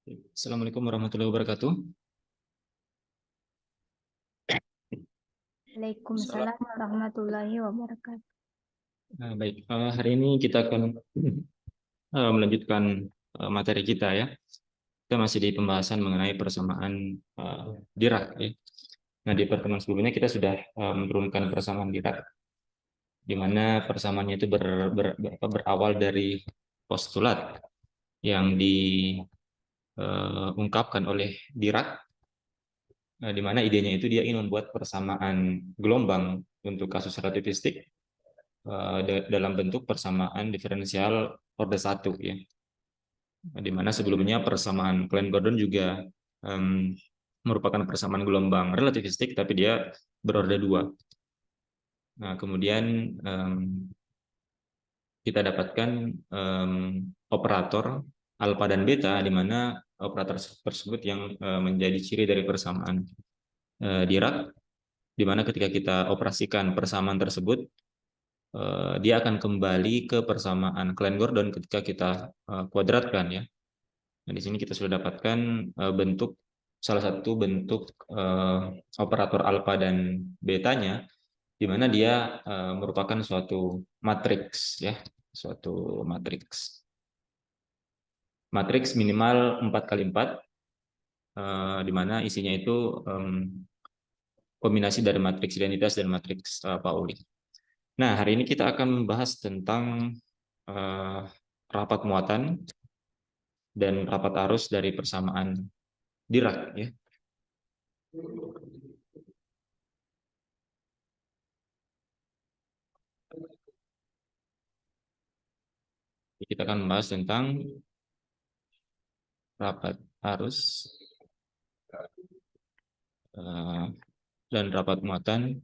Assalamualaikum warahmatullahi wabarakatuh. Salam. Waalaikumsalam warahmatullahi wabarakatuh. Baik, hari ini kita akan melanjutkan materi kita ya. Kita masih di pembahasan mengenai persamaan Dirac ya. Nah, di pertemuan sebelumnya kita sudah menurunkan persamaan Dirac, di mana persamaannya itu berawal dari postulat yang diungkapkan oleh Dirac, di mana idenya itu dia ingin membuat persamaan gelombang untuk kasus relativistik dalam bentuk persamaan diferensial orde 1 ya. Di mana sebelumnya persamaan Klein-Gordon juga um, merupakan persamaan gelombang relativistik tapi dia berorde 2. Nah, kemudian kita dapatkan operator alfa dan beta, di mana operator tersebut yang menjadi ciri dari persamaan Dirac, di mana ketika kita operasikan persamaan tersebut, dia akan kembali ke persamaan Klein-Gordon ketika kita kuadratkan ya. Nah, di sini kita sudah dapatkan salah satu bentuk operator alfa dan betanya, di mana dia merupakan suatu matriks ya, suatu matriks minimal 4x4, di mana isinya itu kombinasi dari matriks identitas dan matriks Pauli. Nah, hari ini kita akan membahas tentang rapat muatan dan rapat arus dari persamaan Dirac ya. Kita akan membahas tentang rapat arus dan rapat muatan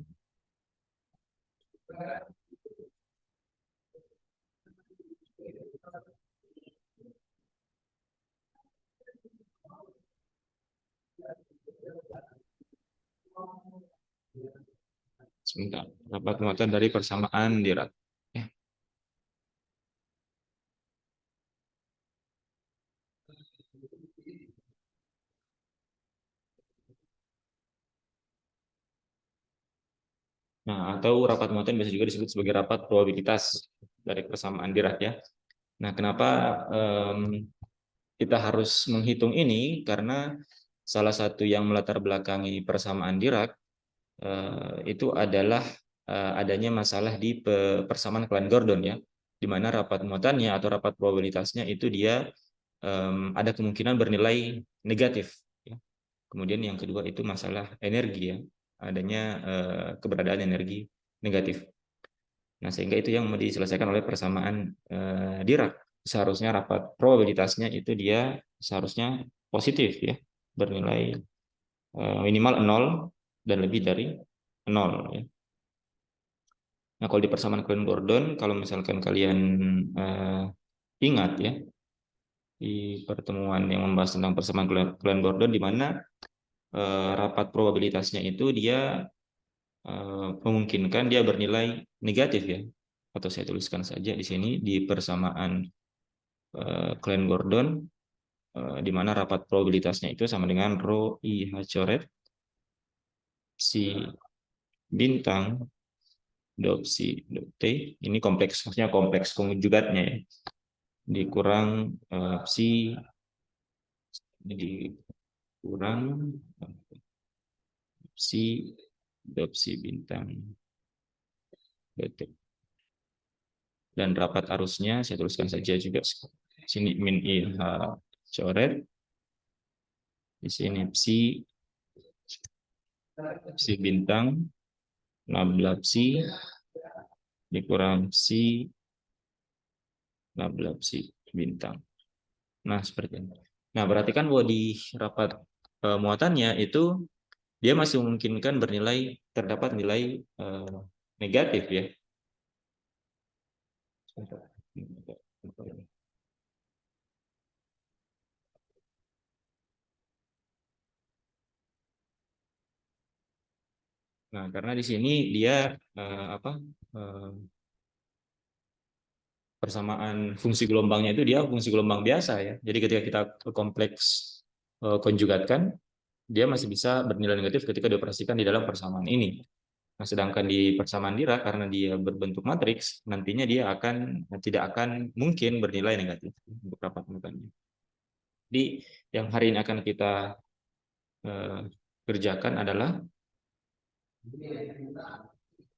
sebentar, rapat muatan dari persamaan Dirac. Ya. Nah, atau rapat muatan bisa juga disebut sebagai rapat probabilitas dari persamaan Dirac ya. Nah, kenapa kita harus menghitung ini? Karena salah satu yang melatar belakangi persamaan Dirac itu adalah adanya masalah di persamaan Klein-Gordon ya, di mana rapat muatannya atau rapat probabilitasnya itu dia ada kemungkinan bernilai negatif. Ya. Kemudian yang kedua itu masalah energi ya, adanya keberadaan energi negatif. Nah, sehingga itu yang mau diselesaikan oleh persamaan Dirac. Seharusnya rapat probabilitasnya itu dia seharusnya positif ya, bernilai minimal 0 dan lebih dari 0 ya. Nah, kalau di persamaan Klein-Gordon, kalau misalkan kalian ingat ya, di pertemuan yang membahas tentang persamaan Klein-Gordon, di mana rapat probabilitasnya itu dia memungkinkan dia bernilai negatif ya, atau saya tuliskan saja di sini di persamaan Klein-Gordon, di mana rapat probabilitasnya itu sama dengan rho I H coret si bintang dot si dot T, ini kompleks, maksudnya kompleks konjugatnya ya, dikurang psi dikurang psi dot psi bintang dot T. Dan rapat arusnya saya tuliskan saja juga sini min I H coret, di sini psi bintang nabla psi dikurang psi nabla psi bintang. Nah, seperti ini. Nah, berarti kan bahwa di rapat muatannya itu dia masih memungkinkan terdapat nilai negatif ya. Nah, karena di sini dia persamaan fungsi gelombangnya itu dia fungsi gelombang biasa ya. Jadi ketika kita ke kompleks konjugatkan, dia masih bisa bernilai negatif ketika dioperasikan di dalam persamaan ini. Nah, sedangkan di persamaan Dirac karena dia berbentuk matriks, nantinya dia tidak akan mungkin bernilai negatif untuk rapat mutannya. Jadi yang hari ini akan kita kerjakan adalah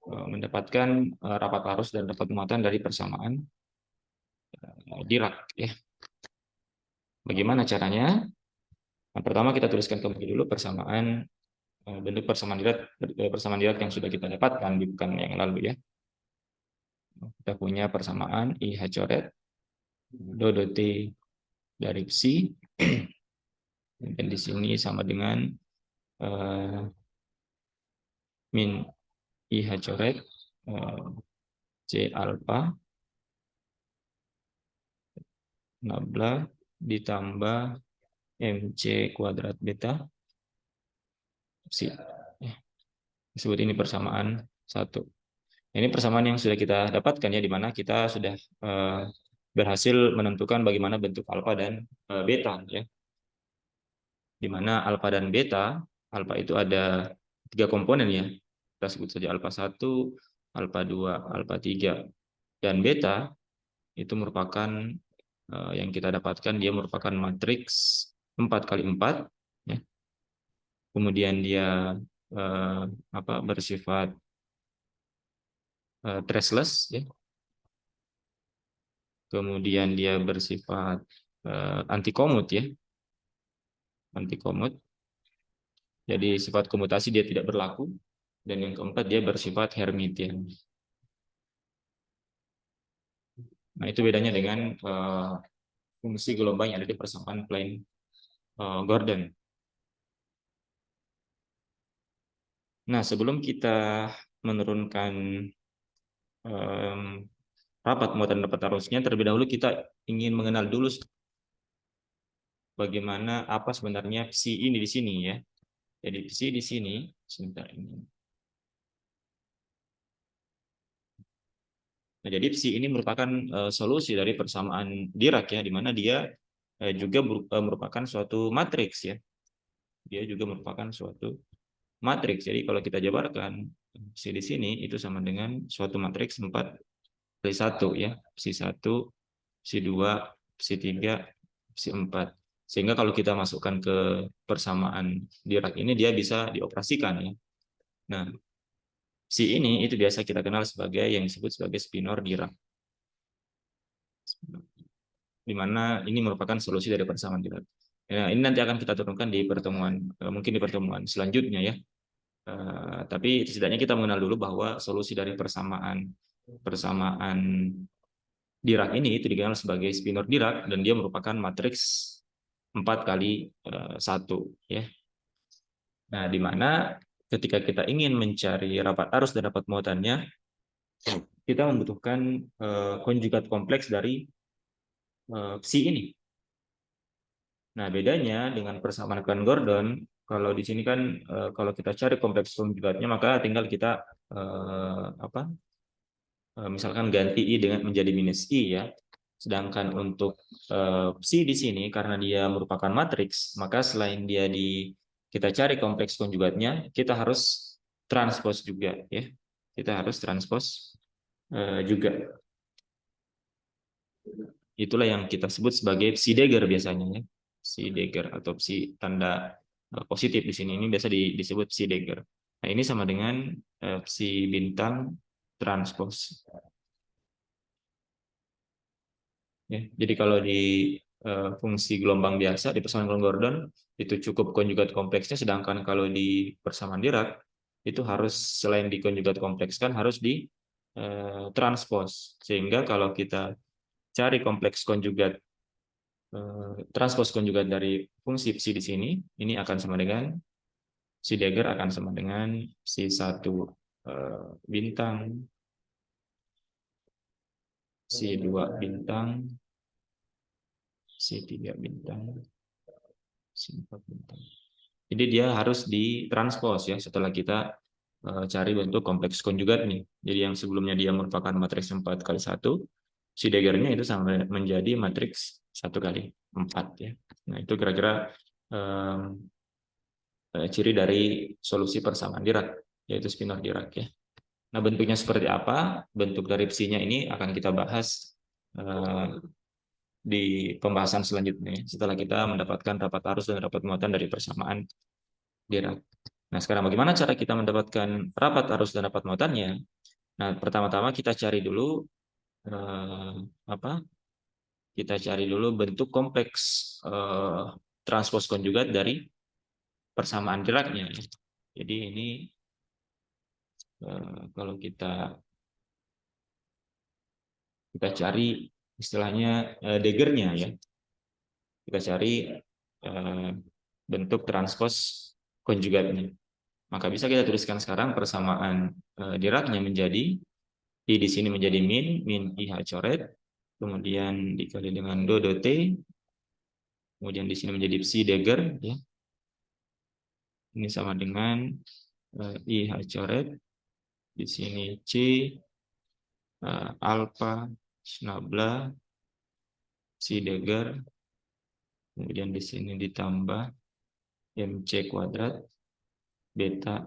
mendapatkan rapat arus dan rapat muatan dari persamaan Dirac. Ya. Bagaimana caranya? Nah, pertama kita tuliskan kembali dulu bentuk persamaan Dirac yang sudah kita dapatkan di bukan yang lalu ya. Kita punya persamaan IH coret dou T dari psi, dan di sini sama dengan min IH coret C alpha nabla ditambah MC kuadrat beta psi. Disebut ini persamaan 1. Ini persamaan yang sudah kita dapatkan ya, di mana kita sudah berhasil menentukan bagaimana bentuk alfa dan beta ya. Di mana alfa dan beta, alfa itu ada 3 komponen ya. Kita sebut saja alfa 1, alfa 2, alfa 3. Dan beta itu merupakan yang kita dapatkan, dia merupakan matriks 4 kali 4 ya. Kemudian dia bersifat traceless ya. Kemudian dia bersifat anti-komut ya. Anti-komut. Jadi sifat komutasi dia tidak berlaku. Dan yang keempat dia bersifat Hermitian. Nah, itu bedanya dengan fungsi gelombang yang ada di persamaan plane Gordon. Nah, sebelum kita menurunkan rapat muatan rapat arusnya, terlebih dahulu kita ingin mengenal dulu bagaimana apa sebenarnya psi ini di sini ya. Jadi psi di sini sebentar ini. Nah, jadi psi ini merupakan solusi dari persamaan Dirac ya, di mana dia juga merupakan suatu matriks ya. Dia juga merupakan suatu matriks. Jadi kalau kita jabarkan psi di sini itu sama dengan suatu matriks 4 kali 1 ya. Psi 1, psi 2, psi 3, psi 4. Sehingga kalau kita masukkan ke persamaan Dirac ini dia bisa dioperasikan ya. Nah, psi ini itu biasa kita kenal sebagai yang disebut sebagai spinor Dirac. Di mana ini merupakan solusi dari persamaan Dirac. Ya, ini nanti akan kita turunkan di pertemuan mungkin di pertemuan selanjutnya ya. Tapi setidaknya kita mengenal dulu bahwa solusi dari persamaan Dirac ini itu dikenal sebagai spinor Dirac dan dia merupakan matriks 4 kali 1 ya. Nah, di mana ketika kita ingin mencari rapat arus dan rapat muatannya, kita membutuhkan konjugat kompleks dari psi ini. Nah, bedanya dengan persamaan Gordon, kalau di sini kan kalau kita cari kompleks konjugatnya maka tinggal kita misalkan ganti i dengan menjadi minus i ya. Sedangkan untuk psi di sini karena dia merupakan matriks, maka selain kita cari kompleks konjugatnya, kita harus transpose juga ya. Kita harus transpose juga. Itulah yang kita sebut sebagai psi Degger biasanya ya. Psi Degger atau psi tanda positif di sini ini biasa disebut psi Degger. Nah, ini sama dengan psi bintang transpose. Ya, jadi kalau di fungsi gelombang biasa di persamaan Gordon itu cukup konjugat kompleksnya, sedangkan kalau di persamaan Dirac itu harus selain di konjugat komplekskan harus di transpose, sehingga kalau kita cari kompleks konjugat transpose konjugat dari fungsi psi di sini, ini akan sama dengan psi Degger akan sama dengan psi 1 bintang, psi 2 bintang, psi 3 bintang, psi 4 bintang. Jadi dia harus ditranspos ya setelah kita cari bentuk kompleks konjugat nih. Jadi yang sebelumnya dia merupakan matriks 4 kali 1, psi Deggernya itu sama menjadi matriks 1 kali 4 ya. Nah, itu kira-kira ciri dari solusi persamaan Dirac, yaitu spinor-Dirac ya. Nah, bentuknya seperti apa? Bentuk dari psinya ini akan kita bahas di pembahasan selanjutnya setelah kita mendapatkan rapat arus dan rapat muatan dari persamaan Dirac. Nah, sekarang bagaimana cara kita mendapatkan rapat arus dan rapat muatannya? Nah, pertama-tama kita cari dulu apa? Kita cari dulu bentuk kompleks transpos konjugat dari persamaan Diracnya. Jadi ini kalau kita cari istilahnya Degernya ya. Kita cari bentuk transpos konjugatnya. Maka bisa kita tuliskan sekarang persamaan Diracnya menjadi I di sini menjadi min IH coret, kemudian dikali dengan do T, kemudian di sini menjadi psi Degger ya. Ini sama dengan IH coret, di sini C alpha snabla psi Degger, kemudian di sini ditambah MC kuadrat beta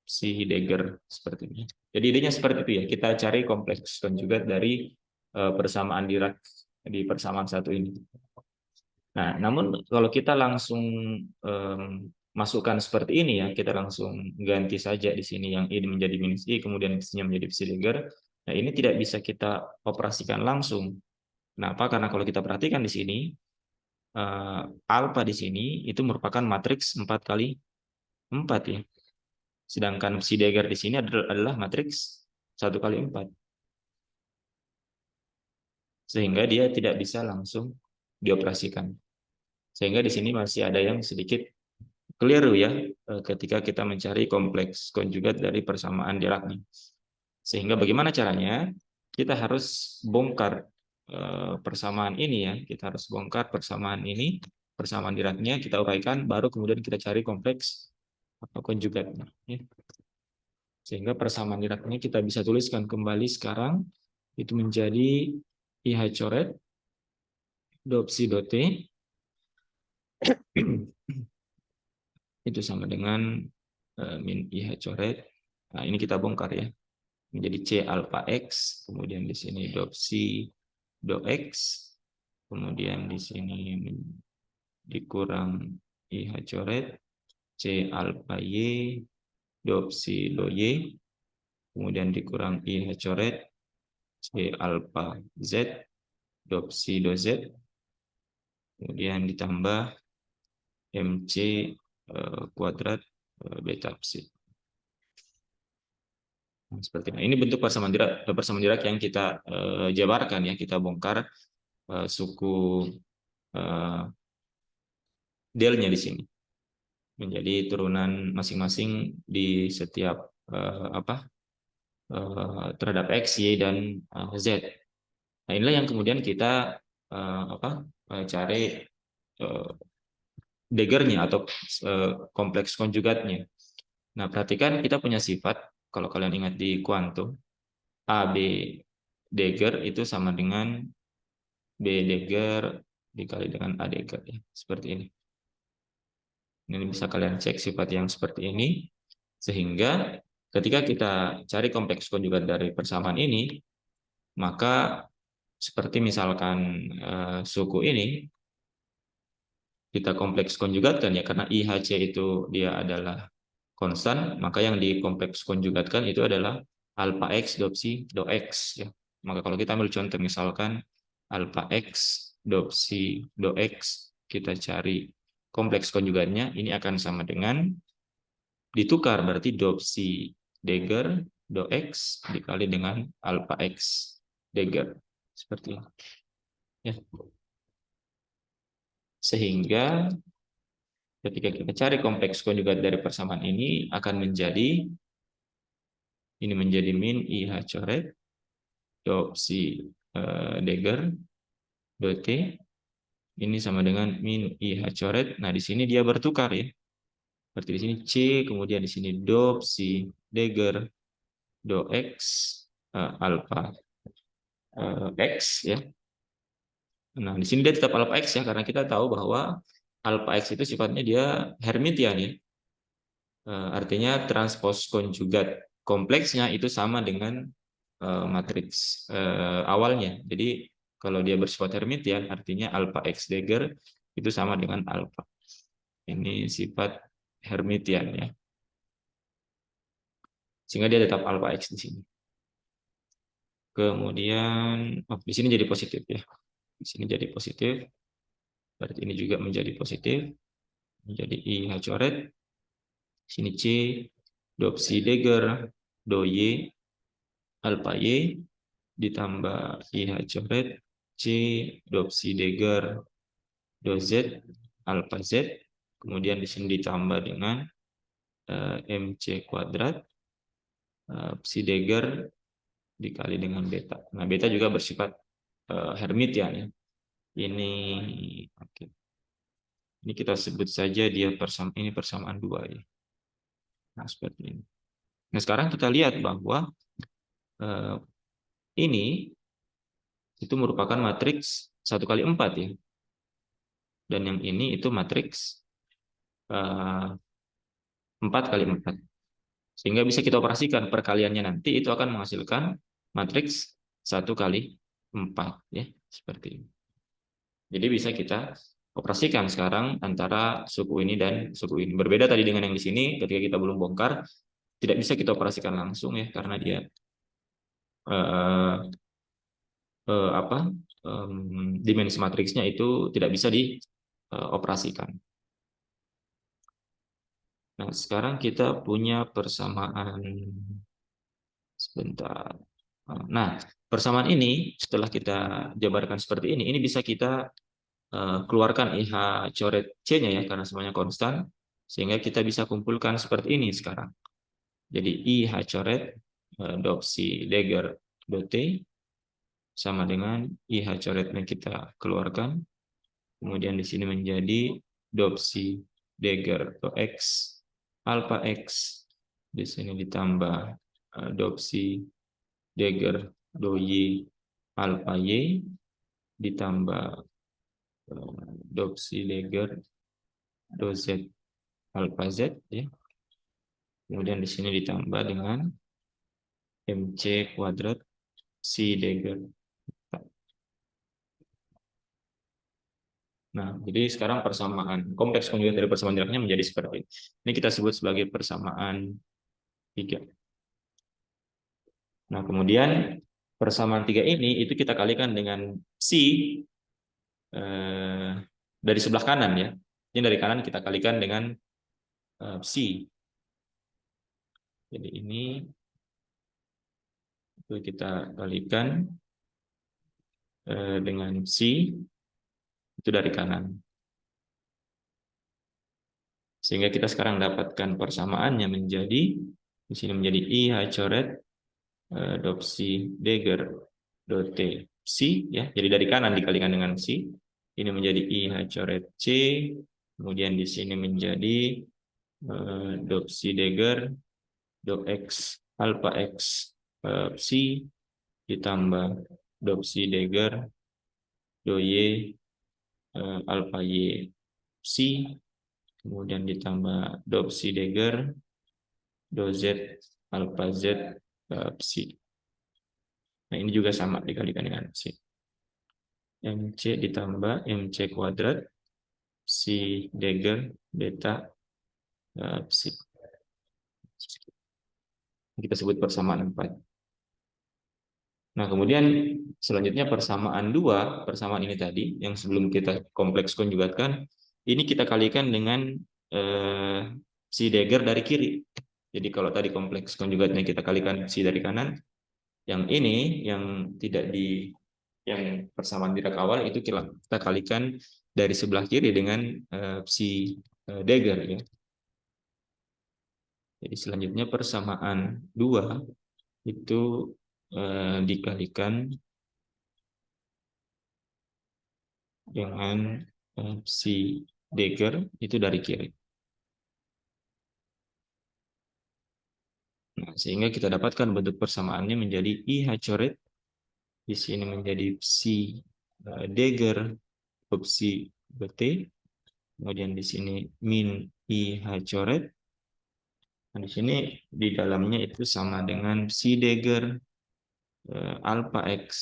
psi Degger seperti ini. Jadi idenya seperti itu ya. Kita cari kompleks konjugat dari persamaan Dirac di persamaan satu ini. Nah, namun kalau kita langsung masukkan seperti ini ya, kita langsung ganti saja di sini yang I menjadi minus I, kemudian psi-nya menjadi psi Degger. Nah, ini tidak bisa kita operasikan langsung. Kenapa? Karena kalau kita perhatikan di sini, alfa di sini itu merupakan matriks 4 kali 4 ya. Sedangkan psi Degger di sini adalah matriks 1 kali 4. Sehingga dia tidak bisa langsung dioperasikan. Sehingga di sini masih ada yang sedikit keliru ya ketika kita mencari kompleks konjugat dari persamaan Dirac. Sehingga bagaimana caranya? Kita harus bongkar persamaan ini ya. Kita harus bongkar persamaan ini, persamaan Diracnya kita uraikan, baru kemudian kita cari kompleks konjugatnya. Ya. Sehingga persamaan Diracnya kita bisa tuliskan kembali sekarang itu menjadi IH coret do psi do T itu sama dengan min IH coret. Nah, ini kita bongkar ya. Menjadi C alpha X, kemudian di sini do psi do X, kemudian di sini dikurang IH coret C alpha Y do psi do Y, kemudian dikurang IH coret C alpha Z do psi do Z, kemudian ditambah MC kuadrat beta psi. Seperti ini. Ini bentuk persamaan Dirac yang kita jabarkan ya, kita bongkar suku delnya di sini menjadi turunan masing-masing di setiap terhadap X, Y dan Z. Nah, inilah yang kemudian kita cari Degernya atau kompleks konjugatnya. Nah, perhatikan kita punya sifat, kalau kalian ingat di kuantum, AB Degger itu sama dengan B Degger dikali dengan A Degger ya, seperti ini. Ini bisa kalian cek sifat yang seperti ini, sehingga ketika kita cari kompleks konjugat dari persamaan ini, maka seperti misalkan suku ini kita kompleks konjugatkan ya, karena IHC itu dia adalah konstan, maka yang dikompleks konjugatkan itu adalah alpha X do psi do X ya. Maka kalau kita ambil contoh misalkan alpha X do psi do X, kita cari kompleks konjugatnya, ini akan sama dengan ditukar berarti do psi Degger do X dikali dengan alpha X Degger seperti ini ya. Sehingga ketika kita cari kompleks konjugat dari persamaan ini akan menjadi ini menjadi min IH coret do psi Degger do T, ini sama dengan min IH coret. Nah, di sini dia bertukar ya. Berarti di sini C, kemudian di sini do psi Degger do X alpha X ya. Nah, di sini dia tetap alpha X ya, karena kita tahu bahwa alpha X itu sifatnya dia Hermitian ya. Artinya transpos konjugat kompleksnya itu sama dengan matriks awalnya. Jadi kalau dia bersifat Hermitian, artinya alpha X dagger itu sama dengan alpha. Ini sifat Hermitian ya. Sehingga dia tetap alpha X di sini. Kemudian di sini jadi positif ya. Di sini jadi positif. Berarti ini juga menjadi positif. Menjadi I H coret. Sini C, do psi dagger, do Y, alpha Y, ditambah I H coret, C, do psi dagger, do Z, alpha Z. Kemudian di sini ditambah dengan MC kuadrat, psi dagger dikali dengan beta. Nah, beta juga bersifat Hermitian ya. Ini oke. Ini kita sebut saja dia ini persamaan dua ya. Nah, seperti ini. Nah, sekarang kita lihat bahwa ini itu merupakan matriks 1 kali 4 ya. Dan yang ini itu matriks 4 kali 4. Sehingga bisa kita operasikan perkaliannya nanti itu akan menghasilkan matriks 1 kali 4 ya, seperti ini. Jadi bisa kita operasikan sekarang antara suku ini dan suku ini. Berbeda tadi dengan yang di sini, ketika kita belum bongkar, tidak bisa kita operasikan langsung ya, karena dia dimensi matriksnya itu tidak bisa dioperasikan. Nah, sekarang kita punya persamaan. Sebentar. Nah, persamaan ini setelah kita jabarkan seperti ini bisa kita keluarkan IH coret C-nya ya, karena semuanya konstan, sehingga kita bisa kumpulkan seperti ini sekarang. Jadi IH coret do psi dagger do T sama dengan IH coret yang kita keluarkan. Kemudian di sini menjadi do psi dagger do X alpha X. Di sini ditambah do psi dagger do Y alpha Y ditambah do psi dagger do Z alpha Z ya. Kemudian di sini ditambah dengan MC kuadrat psi dagger. Nah, jadi sekarang persamaan kompleks konjugat dari persamaan Diracnya menjadi seperti ini. Ini kita sebut sebagai persamaan 3. Nah, kemudian persamaan 3 ini itu kita kalikan dengan psi dari sebelah kanan ya. Ini dari kanan kita kalikan dengan psi. Jadi ini itu kita kalikan dengan psi itu dari kanan. Sehingga kita sekarang dapatkan persamaannya menjadi di sini menjadi IH coret do psi dagger do T psi ya. Jadi dari kanan dikalikan dengan psi. Ini menjadi IH coret C. Kemudian di sini menjadi do psi dagger do X alpha X psi ditambah do psi dagger do Y alpha Y psi, kemudian ditambah do psi dagger do Z alpha Z psi. Nah, ini juga sama dikalikan dengan psi. MC ditambah MC kuadrat psi dagger beta psi. Kita sebut persamaan 4. Nah, kemudian selanjutnya persamaan 2, persamaan ini tadi yang sebelum kita kompleks konjugatkan, ini kita kalikan dengan psi dagger dari kiri. Jadi kalau tadi kompleks konjugatnya kita kalikan psi dari kanan, yang ini yang tidak yang persamaan Dirac awal itu kita kalikan dari sebelah kiri dengan psi dagger ya. Jadi selanjutnya persamaan 2 itu dikalikan dengan psi dagger itu dari kiri. Nah, sehingga kita dapatkan bentuk persamaannya menjadi IH coret di sini menjadi psi dagger psi bt Kemudian di sini min I H coret. Nah, di sini di dalamnya itu sama dengan psi Degger alpha x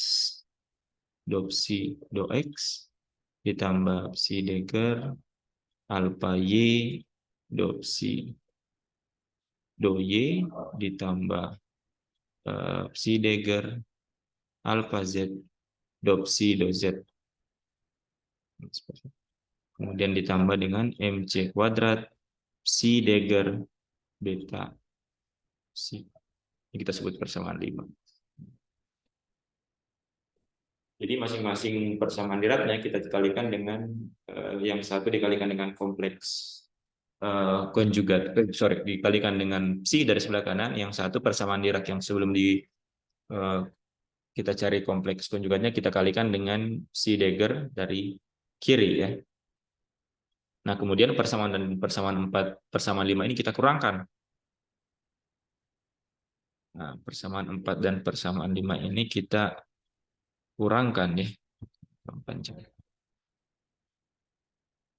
do psi do x ditambah psi Degger alpha y do psi do y ditambah psi Degger alpha z do psi do z. Kemudian ditambah dengan mc kuadrat psi Degger beta psi. Ini kita sebut persamaan 5. Jadi masing-masing persamaan Diracnya kita dikalikan dengan yang satu dikalikan dengan kompleks konjugat, dikalikan dengan psi dari sebelah kanan, yang satu persamaan Dirac yang sebelum kita cari kompleks konjugatnya kita kalikan dengan psi Degger dari kiri ya. Nah, kemudian persamaan dan persamaan 4, persamaan 5 ini kita kurangkan. Nah, persamaan 4 dan persamaan 5 ini kita kurangkan ya. Panjang.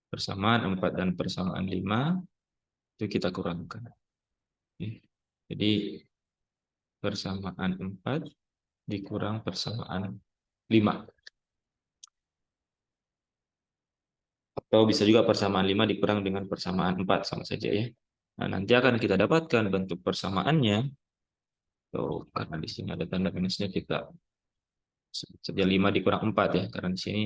Persamaan 4 dan persamaan 5 itu kita kurangkan. Jadi persamaan 4 dikurang persamaan 5. Atau bisa juga persamaan 5 dikurang dengan persamaan 4, sama saja ya. Nah, nanti akan kita dapatkan bentuk persamaannya. So, karena di sini ada tanda minusnya, kita saja 5 dikurang 4 ya, karena di sini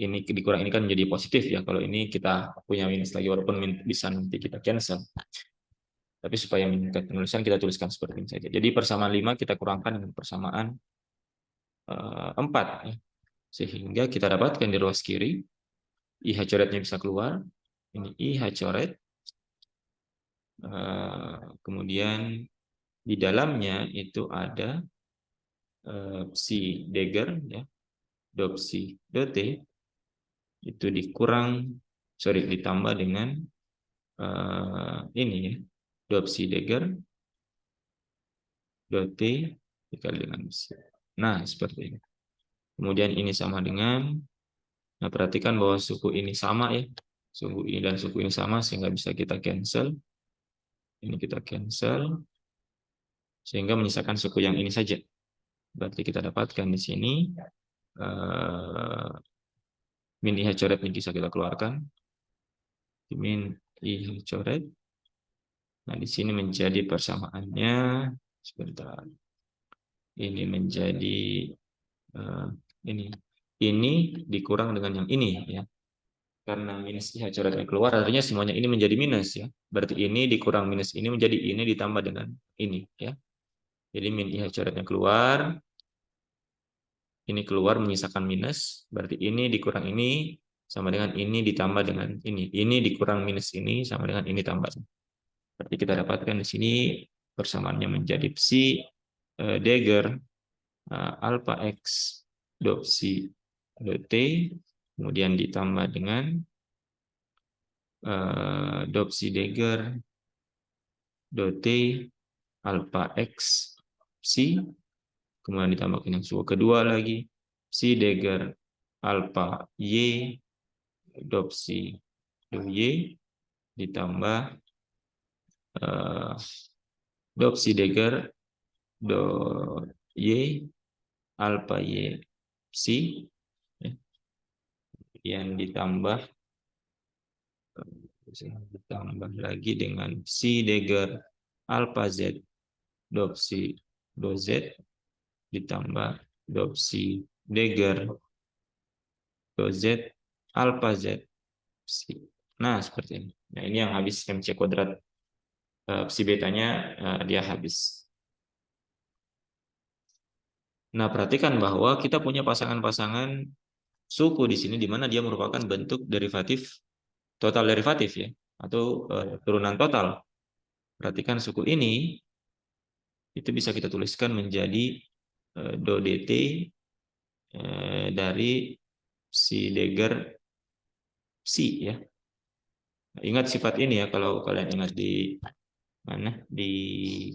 ini dikurang ini kan menjadi positif ya. Kalau ini kita punya minus lagi, walaupun bisa nanti kita cancel. Tapi supaya meningkat penulisan kita tuliskan seperti ini saja. Jadi persamaan 5 kita kurangkan dengan persamaan 4 ya. Sehingga kita dapatkan di ruas kiri IH coretnya bisa keluar. Ini IH coret. Kemudian di dalamnya itu ada psi Degger ya, do psi do T itu ditambah dengan ini ya, do psi Degger do T dikali dengan psi. Nah, seperti ini. Kemudian ini sama dengan, nah perhatikan bahwa suku ini sama ya, suku ini dan suku ini sama sehingga bisa kita cancel. Ini kita cancel sehingga menyisakan suku yang ini saja. Berarti kita dapatkan di sini min IH coret ini bisa kita keluarkan. Min IH coret. Nah, di sini menjadi persamaannya sebentar. Ini menjadi ini dikurang dengan yang ini ya. Karena minus IH coretnya keluar, artinya semuanya ini menjadi minus ya. Berarti ini dikurang minus ini menjadi ini ditambah dengan ini ya. Jadi min IH coretnya keluar, ini keluar menyisakan minus, berarti ini dikurang ini sama dengan ini ditambah dengan ini. Ini dikurang minus ini sama dengan ini tambah. Berarti kita dapatkan di sini persamaannya menjadi psi Degger alpha x do psi do T, kemudian ditambah dengan do psi Degger do T alpha x psi, kemudian ditambahkan yang suku kedua lagi psi Degger alpha y do psi do y ditambah do psi Degger do y alpha y psi yang ditambah lagi dengan psi Degger alpha z do psi do z ditambah do psi Degger do z alpha z psi. Nah, seperti ini. Nah, ini yang habis mc kuadrat psi betanya dia habis. Nah, perhatikan bahwa kita punya pasangan-pasangan suku di sini di mana dia merupakan bentuk derivatif total derivatif ya, atau turunan total. Perhatikan suku ini itu bisa kita tuliskan menjadi do dt dari psi Degger psi ya. Ingat sifat ini ya, kalau kalian ingat di mana di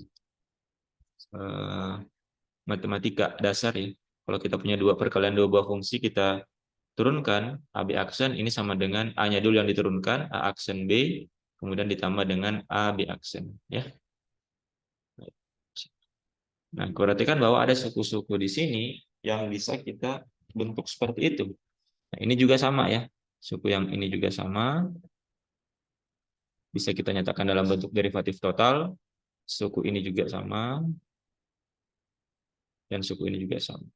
matematika dasar ya. Kalau kita punya dua perkalian dua buah fungsi, kita turunkan AB aksen ini sama dengan A-nya dulu yang diturunkan, A aksen B, kemudian ditambah dengan AB aksen. Ya. Nah, perhatikan bahwa ada suku-suku di sini yang bisa kita bentuk seperti itu. Nah, ini juga sama ya. Suku yang ini juga sama. Bisa kita nyatakan dalam bentuk derivatif total. Suku ini juga sama. Dan suku ini juga sama.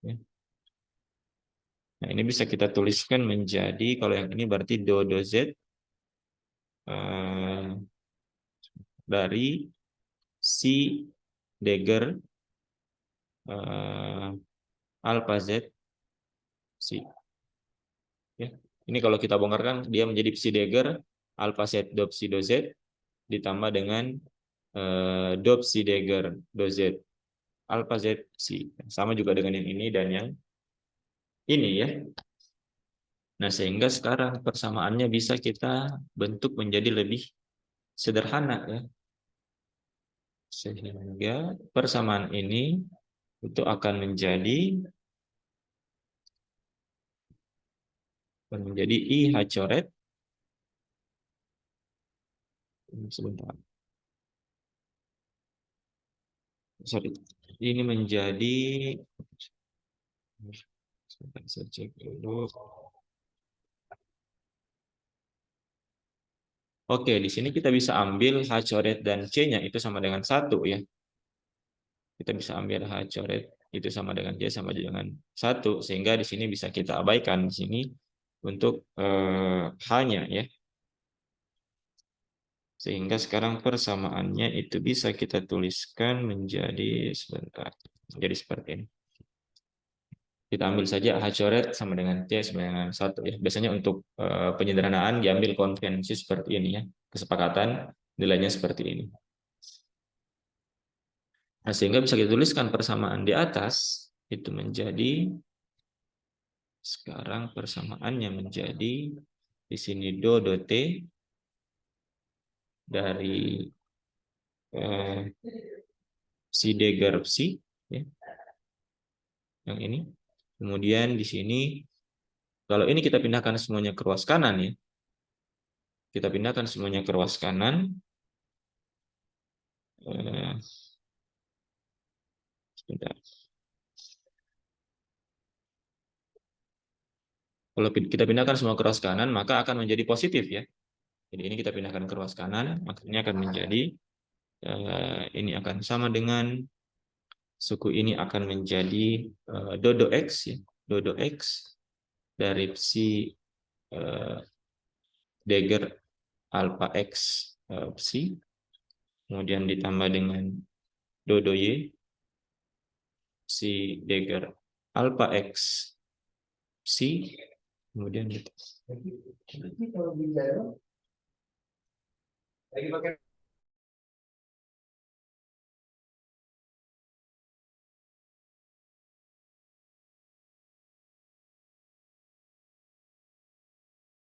Ya. Nah, ini bisa kita tuliskan menjadi, kalau yang ini berarti do Z dari si dagger alpha Z si. Ya. Ini kalau kita bongkarkan, dia menjadi psi dagger alpha Z do psi do Z ditambah dengan do psi dagger do Z alpha Z psi. Sama juga dengan yang ini dan yang ini ya. Nah, sehingga sekarang persamaannya bisa kita bentuk menjadi lebih sederhana ya. Sehingga persamaan ini itu akan menjadi I H coret. Sebentar. Sorry. Ini menjadi, sebentar saya cek dulu. Oke, di sini kita bisa ambil H coret dan C-nya itu sama dengan 1 ya. Kita bisa ambil H coret itu sama dengan C sama dengan 1, sehingga di sini bisa kita abaikan di sini untuk H-nya ya. Sehingga sekarang persamaannya itu bisa kita tuliskan menjadi, sebentar, menjadi seperti ini. Kita ambil saja H coret sama dengan C sama dengan 1 ya. Biasanya untuk penyederhanaan diambil konvensi seperti ini ya. Kesepakatan nilainya seperti ini. Nah, sehingga bisa kita tuliskan persamaan di atas itu menjadi, sekarang persamaannya menjadi di sini do T dari psi dagger psi ya. Yang ini. Kemudian di sini kalau ini kita pindahkan semuanya ke ruas kanan ya. Kita pindahkan semuanya ke ruas kanan. Sebentar. Kalau kita pindahkan semua ke ruas kanan, maka akan menjadi positif ya. Jadi ini kita pindahkan ke ruas kanan, maka ini akan menjadi ini akan sama dengan suku ini akan menjadi dodo X ya. Dodo X dari psi dagger alpha X psi, kemudian ditambah dengan dodo Y psi dagger alpha X psi, kemudian gitu.